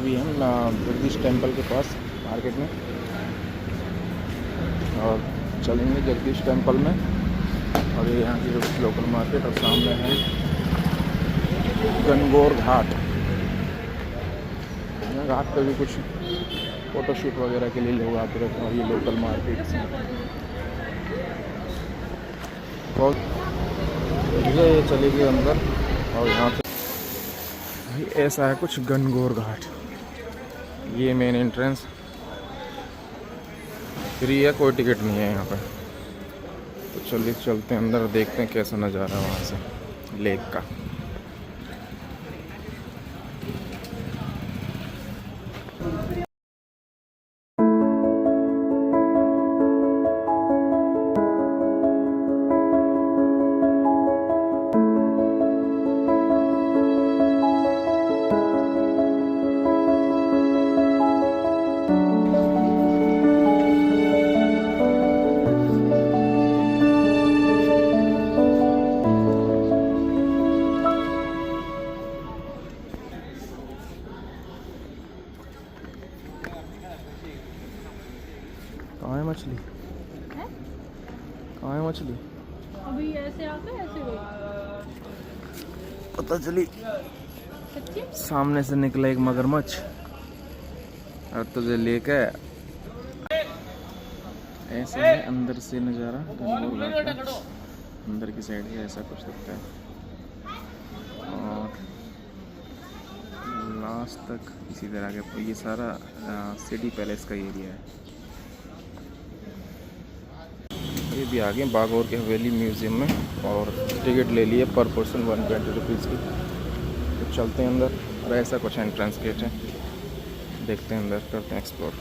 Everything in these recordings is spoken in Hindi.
अभी हम जगदीश टेम्पल के पास मार्केट में, और चलेंगे जगदीश टेम्पल में। और ये यहाँ की लोकल मार्केट, और सामने है गणगौर घाट। यहाँ घाट पे भी कुछ फ़ोटोशूट वगैरह के लिए लोग आते रहते हैं, और ये लोकल मार्केट से बहुत ये चले गए अंदर। और यहाँ से भाई ऐसा है कुछ गणगौर घाट, ये मेन एंट्रेंस फ्री है, कोई टिकट नहीं है यहाँ पर। तो चलिए चलते हैं अंदर, देखते हैं कैसा नज़ारा है वहाँ से लेक का। कहाँ है मछली? कहाँ है मछली? अभी ऐसे आता है, ऐसे गई पता चली सच्ची। सामने से निकला एक मगरमच्छ और तुझे लेके ऐसे है अंदर से नज़ारा गणगौर घाट का। अंदर की साइड से ऐसा कुछ दिखता है, और लास्ट तक इसी तरह के ये सारा सिटी पैलेस का एरिया है। ये भी आ गए बागौर के हवेली म्यूज़ियम में, और टिकट ले लिए पर पर्सन 120 रुपीज़ की। तो चलते हैं अंदर, और ऐसा कुछ एंट्रेंस गेट है, देखते हैं अंदर, करते हैं एक्सप्लोर।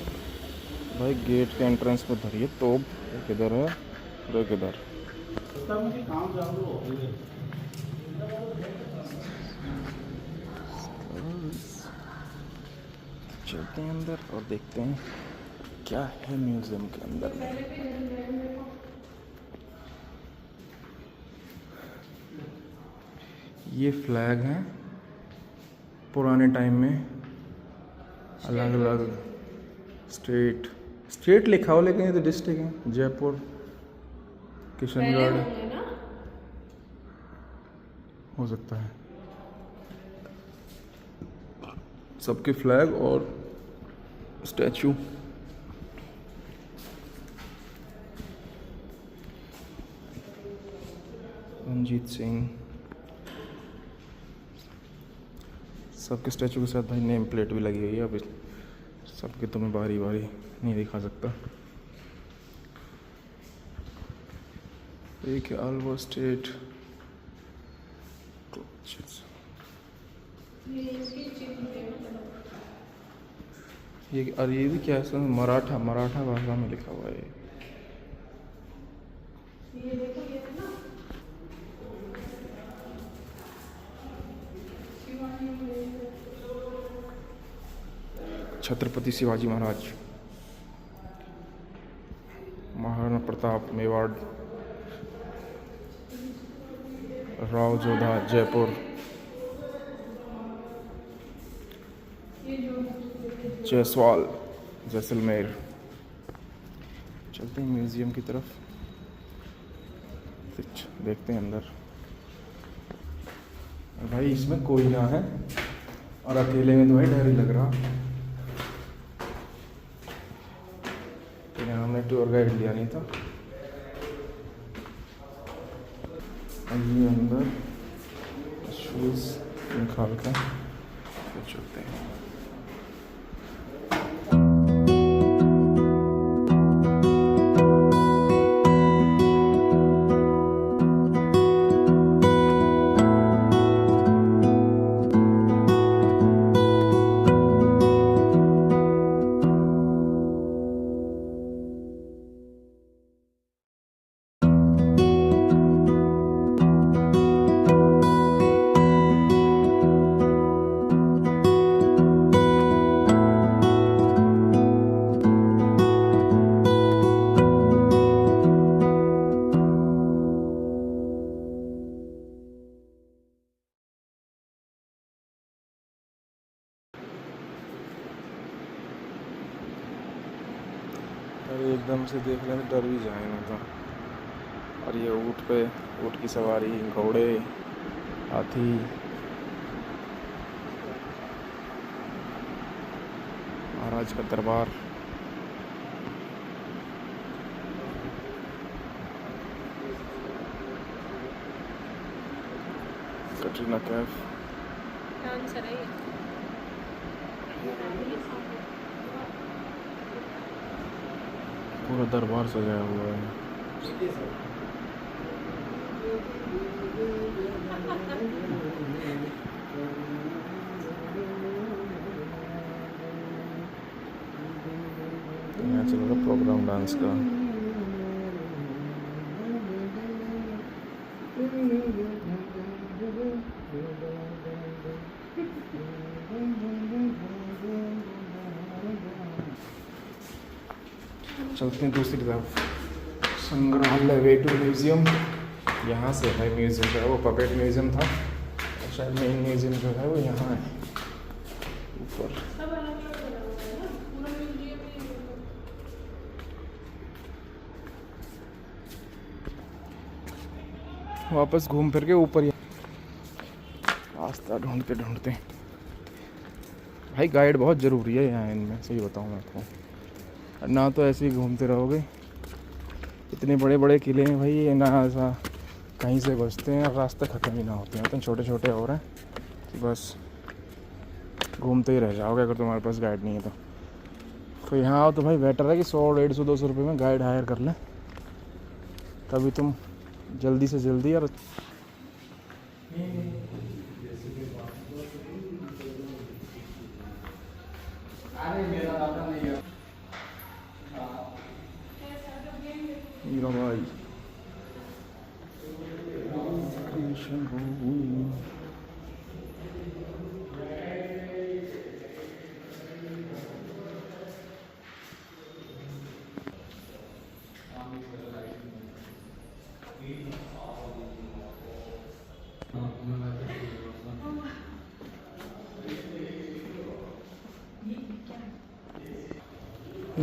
भाई गेट के एंट्रेंस पर धरिए तो एक इधर है और एक इधर। चलते हैं अंदर और देखते हैं क्या है म्यूज़ियम के अंदर में। ये फ्लैग हैं पुराने टाइम में, अलग अलग स्टेट लिखा हो, लेकिन ये तो डिस्ट्रिक्ट है। जयपुर, किशनगढ़ हो सकता है, सबके फ्लैग और स्टैचू। रंजीत सिंह, सबके स्टैचू के साथ भाई नेम प्लेट भी लगी हुई है। अभी सबके तो मैं बारी बारी नहीं दिखा सकता। एक है आल्वा स्टेट, ये अरे ये भी क्या है, मराठा भाषा में लिखा हुआ है। छत्रपति शिवाजी महाराज, महाराणा प्रताप मेवाड़, राव जोधा जयपुर, जयसवाल जैसलमेर। चलते हैं म्यूज़ियम की तरफ, देखते हैं अंदर। भाई इसमें कोई ना है, और अकेले में तो भाई डर ही लग रहा। हमने टूर गाइड लिया नहीं था। ये अंदर शूज़ निकाल कर चलते हैं। अरे एकदम से देख लें तो डर भी जाए ना तो। और ये ऊँट की सवारी, घोड़े, हाथी, महाराज का दरबार। कटरीना कैफ। आंसर है ये। पूरा दरबार सजाया हुआ है। यहाँ चल रहा प्रोग्राम डांस का। चलते हैं दूसरी तरफ, संग्रहालय वेटू म्यूजियम। यहाँ से है म्यूजियम का, वो पपेट म्यूजियम था और शायद मेन म्यूजियम जो है वो यहाँ है ऊपर। वापस घूम फिर के ऊपर रास्ता ढूंढते ढूंढते। भाई गाइड बहुत ज़रूरी है यहाँ इनमें, सही बताऊँ मैं आपको। ना तो ऐसे ही घूमते रहोगे, इतने बड़े बड़े किले हैं भाई, ये ना ऐसा कहीं से बचते हैं और रास्ते ख़त्म ही ना होते हैं, तो छोटे छोटे और हैं कि बस घूमते ही रह जाओगे अगर तुम्हारे पास गाइड नहीं है तो यहाँ आओ तो भाई बेटर है कि 100, 150, 200 रुपये में गाइड हायर कर लें, तभी तुम जल्दी से जल्दी। और हीरो भाई क्रिएशन हो।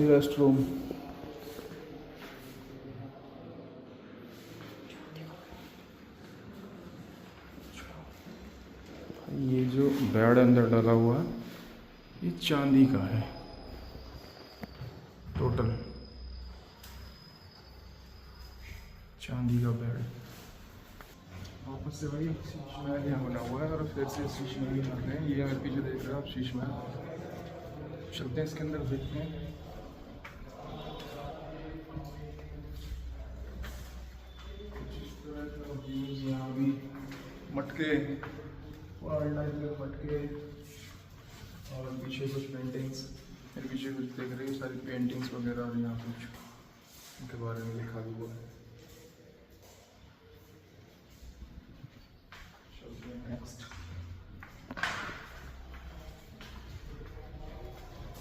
रेस्ट रूम, ये जो बेड अंदर डाला हुआ है ये चांदी का है टोटल, चांदी का बेड। वापस से भाई शीश महल यहाँ बना हुआ है और फिर से शीश महल ही बन रहे हैं। ये मेरे पीछे देख रहे हो आप, शीश महल। चलते हैं इसके अंदर, देखते हैं। यहाँ भी मटके, वाइल्ड लाइफ के मटके, और पीछे कुछ पेंटिंग्स, मेरे पीछे कुछ देख रही है सारी पेंटिंग्स वगैरह, और यहाँ कुछ उनके बारे में लिखा भी हुआ है। नेक्स्ट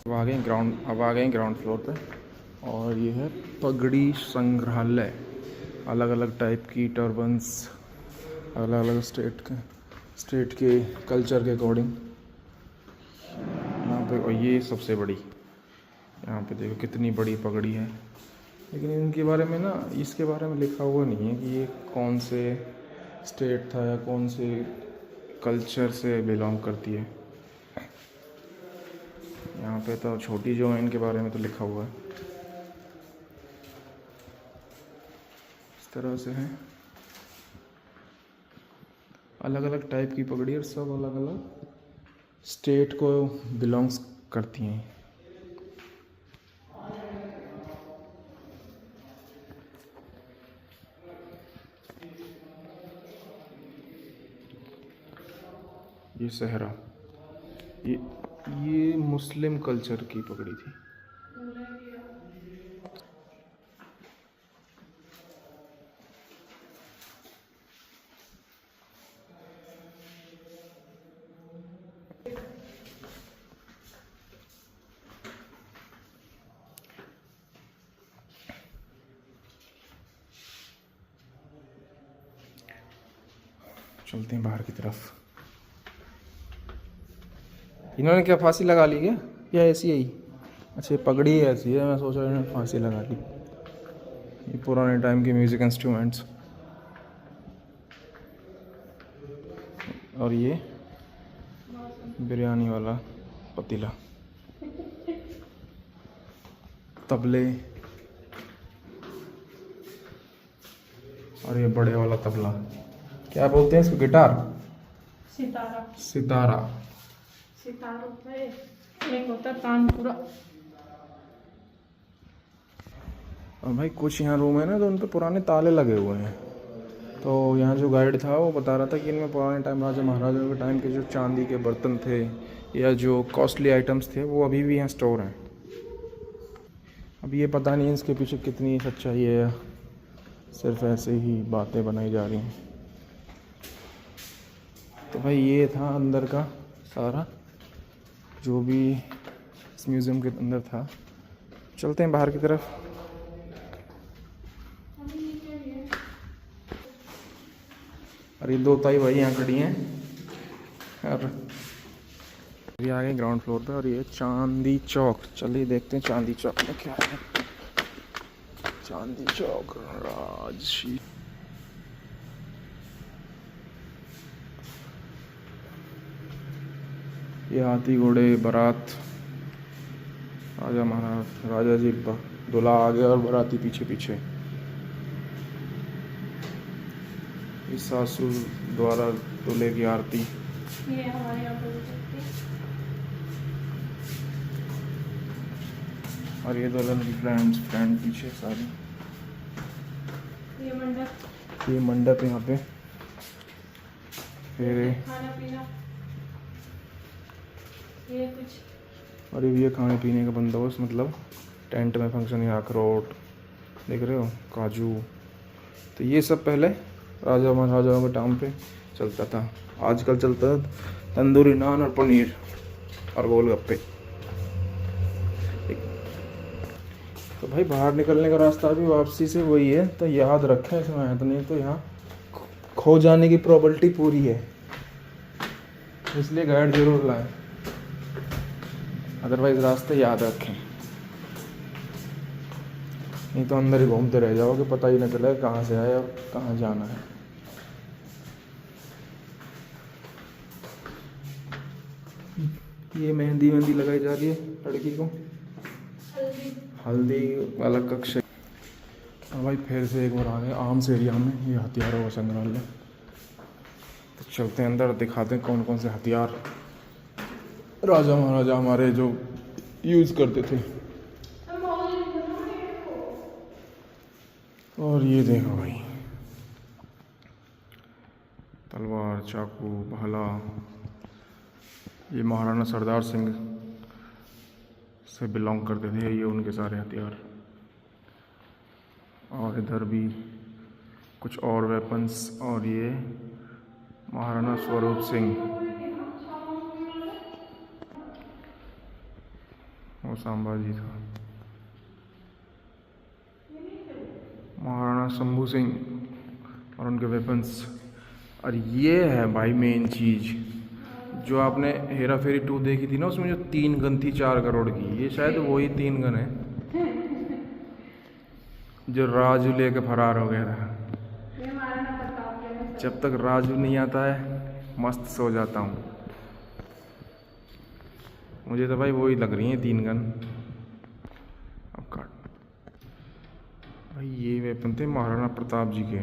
अब आ गए ग्राउंड फ्लोर पे, और ये है पगड़ी संग्रहालय। अलग अलग टाइप की टर्बन्स, अलग अलग स्टेट के कल्चर के अकॉर्डिंग यहाँ पे। और ये सबसे बड़ी, यहाँ पे देखो कितनी बड़ी पगड़ी है, लेकिन इनके बारे में ना, इसके बारे में लिखा हुआ नहीं है कि ये कौन से स्टेट था या कौन से कल्चर से बिलोंग करती है। यहाँ पे तो छोटी जो है इनके बारे में तो लिखा हुआ है, इस तरह से है। अलग अलग टाइप की पगड़ी और सब अलग अलग स्टेट को बिलोंग्स करती हैं। ये सहरा, ये मुस्लिम कल्चर की पगड़ी थी। चलते हैं बाहर की तरफ। इन्होंने क्या फांसी लगा ली क्या, या ऐसी ही? अच्छा, ये पगड़ी ऐसी है, मैं सोच रहा हूँ फांसी लगा दी। ये पुराने टाइम के म्यूज़िक इंस्ट्रूमेंट्स। और ये बिरयानी वाला पतीला, तबले, और ये बड़े वाला तबला, क्या बोलते हैं इसको, गिटार, सितारा। सितारा। सितार होता है, एक होता है तानपुरा। और भाई कुछ यहाँ रूम है ना, तो उन पे पुराने ताले लगे हुए हैं। तो यहाँ जो गाइड था वो बता रहा था कि इनमें पुराने टाइम राजा महाराजाओं के टाइम के जो चांदी के बर्तन थे या जो कॉस्टली आइटम्स थे वो अभी भी यहाँ स्टोर हैं। अब ये पता नहीं इसके पीछे कितनी सच्चाई है या सिर्फ ऐसे ही बातें बनाई जा रही हैं। तो भाई ये था अंदर का सारा जो भी इस म्यूज़ियम के अंदर था। चलते हैं बाहर की तरफ। और ये दो ताई भाई यहाँ खड़ी हैं और ये आ गए ग्राउंड फ्लोर पे। और ये चांदी चौक, चलिए देखते हैं चांदी चौक में क्या है। चांदी चौक राजशी। ये हाथी घोड़े बारात, राजा महाराज, राजा जी दूल्हा आगे और बाराती पीछे पीछे। इस सासू द्वारा दूल्हे की आरती। ये हमारे यहाँ पर होती है। और ये दुल्हन की फ्रेंड पीछे सारी। ये मंडप, ये मंडप यहाँ पे। फिर खाना पीना, ये कुछ। और ये खाने पीने का बंदोबस्त, मतलब टेंट में फंक्शन, या अखरोट देख रहे हो, काजू। तो ये सब पहले राजा महाराजाओं के टाइम पे चलता था। आजकल चलता है तंदूरी नान और पनीर और गोलगप्पे। तो भाई बाहर निकलने का रास्ता भी वापसी से वही है, तो याद रखें इसमें, तो नहीं तो यहाँ खो जाने की प्रोबेबिलिटी पूरी है, इसलिए गाइड जरूर लाएं। अदरवाइज रास्ते याद रखें, नहीं तो अंदर ही घूमते रह जाओगे, पता ही नहीं चलेगा कहाँ से आए और कहाँ जाना है। ये मेहंदी लगाई जा रही है लड़की को, हल्दी वाला कक्ष। और भाई फिर से एक बार आ गए आर्म्स एरिया में, ये हथियारों का संग्रहालय। तो चलते हैं अंदर, दिखाते हैं कौन कौन से हथियार राजा महाराजा हमारे जो यूज़ करते थे। और ये देखो भाई, तलवार, चाकू, भाला। ये महाराणा सरदार सिंह से बिलोंग करते थे, ये उनके सारे हथियार। और इधर भी कुछ और वेपन्स। और ये महाराणा स्वरूप सिंह, वो संभाजी था। महाराणा शंभू सिंह और उनके वेपन्स। और ये है भाई मेन चीज़, जो आपने हेरा फेरी 2 देखी थी ना, उसमें जो 3 गन थी 4 करोड़ की, ये शायद वही 3 गन है जो राजू लेके फरार हो गया था। जब तक राजू नहीं आता है मस्त सो जाता हूँ। मुझे तो भाई वही लग रही है 3 गन। अब काट भाई, ये वेपन थे महाराणा प्रताप जी के।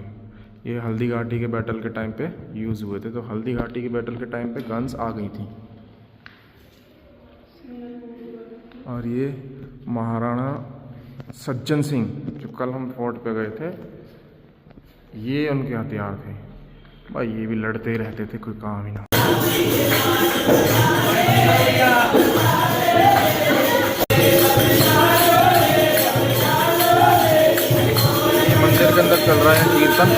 ये हल्दी घाटी के बैटल के टाइम पे यूज़ हुए थे। तो हल्दी घाटी के बैटल के टाइम पे गन्स आ गई थी। और ये महाराणा सज्जन सिंह, जो कल हम फोर्ट पे गए थे, ये उनके हथियार थे। भाई ये भी लड़ते ही रहते थे, कोई काम ही ना। ये मंदिर के अंदर चल रहा है कीर्तन।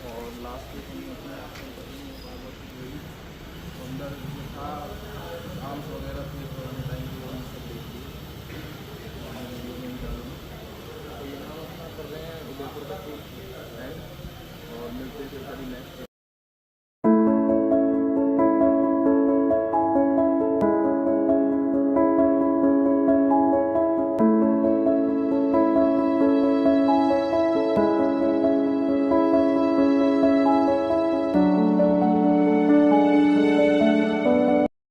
और लास्ट मिलते हैं फिर कभी नेक्स्ट